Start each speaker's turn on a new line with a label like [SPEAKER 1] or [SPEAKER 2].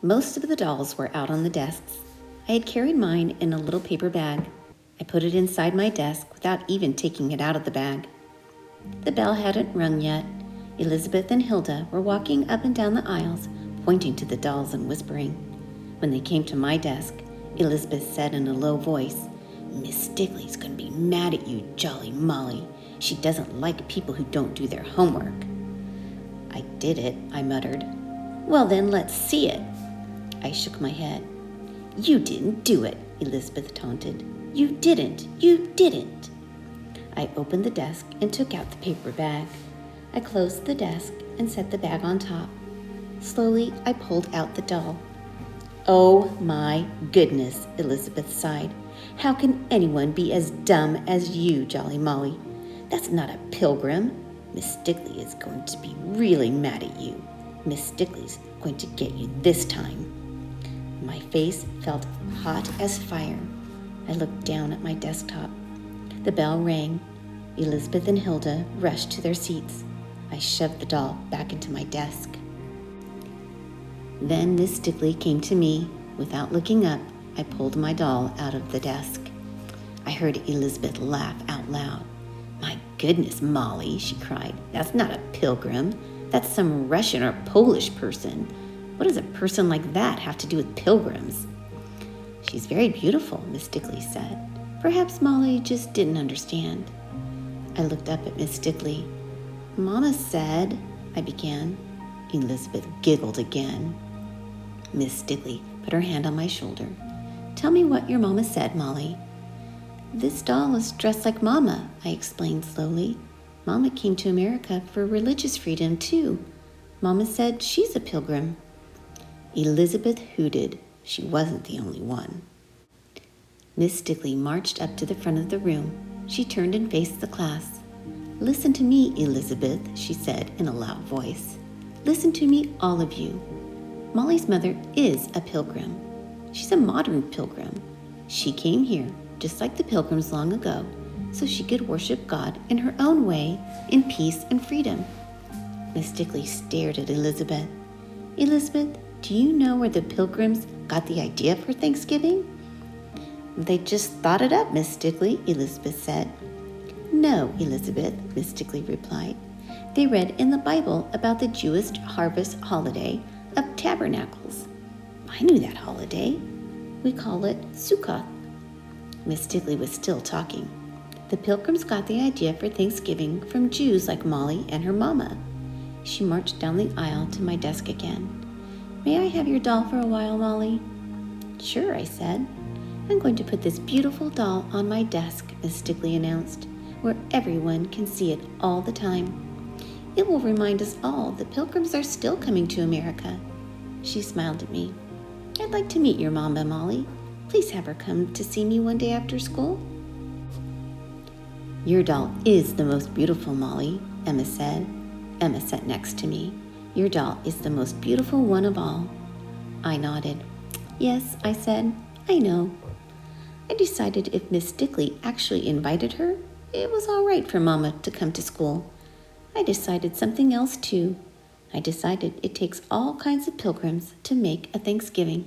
[SPEAKER 1] Most of the dolls were out on the desks. I had carried mine in a little paper bag. I put it inside my desk without even taking it out of the bag. The bell hadn't rung yet. Elizabeth and Hilda were walking up and down the aisles, pointing to the dolls and whispering. When they came to my desk, Elizabeth said in a low voice, "Miss Stigley's going to be mad at you, Jolly Molly. She doesn't like people who don't do their homework." "I did it," I muttered. "Well then, let's see it." I shook my head. "You didn't do it," Elizabeth taunted. "You didn't. You didn't." I opened the desk and took out the paper bag. I closed the desk and set the bag on top. Slowly, I pulled out the doll. "Oh my goodness," Elizabeth sighed. "How can anyone be as dumb as you, Jolly Molly? That's not a pilgrim. Miss Stigley is going to be really mad at you. Miss Stigley's going to get you this time." My face felt hot as fire. I looked down at my desktop. The bell rang. Elizabeth and Hilda rushed to their seats. I shoved the doll back into my desk. Then Miss Stigley came to me. Without looking up, I pulled my doll out of the desk. I heard Elizabeth laugh out loud. "My goodness, Molly," she cried. "That's not a pilgrim. That's some Russian or Polish person. What does a person like that have to do with pilgrims?" "She's very beautiful," Miss Stigley said. Perhaps Molly just didn't understand. I looked up at Miss Stigley. "Mama said," I began. Elizabeth giggled again. Miss Stigley put her hand on my shoulder. "Tell me what your mama said, Molly." "This doll is dressed like Mama," I explained slowly. "Mama came to America for religious freedom, too. Mama said she's a pilgrim." Elizabeth hooted. She wasn't the only one. Miss Stigley marched up to the front of the room. She turned and faced the class. "Listen to me, Elizabeth," she said in a loud voice. "Listen to me, all of you. Molly's mother is a pilgrim. She's a modern pilgrim. She came here, just like the pilgrims long ago, so she could worship God in her own way, in peace and freedom." Miss Stigley stared at Elizabeth. "Elizabeth, do you know where the pilgrims got the idea for Thanksgiving?" "They just thought it up, Miss Stigley," Elizabeth said. "No, Elizabeth," Miss Stigley replied. "They read in the Bible about the Jewish harvest holiday of tabernacles. I knew that holiday. We call it Sukkot." Miss Stigley was still talking. "The pilgrims got the idea for Thanksgiving from Jews like Molly and her mama." She marched down the aisle to my desk again. "May I have your doll for a while, Molly?" "Sure," I said. "I'm going to put this beautiful doll on my desk," Miss Stigley announced, "where everyone can see it all the time. It will remind us all that pilgrims are still coming to America." She smiled at me. "I'd like to meet your mama, Molly. Please have her come to see me one day after school." "Your doll is the most beautiful, Molly," Emma said. Emma sat next to me. "Your doll is the most beautiful one of all." I nodded. "Yes," I said, "I know." I decided if Miss Stigley actually invited her, it was all right for Mama to come to school. I decided something else too. I decided it takes all kinds of pilgrims to make a Thanksgiving.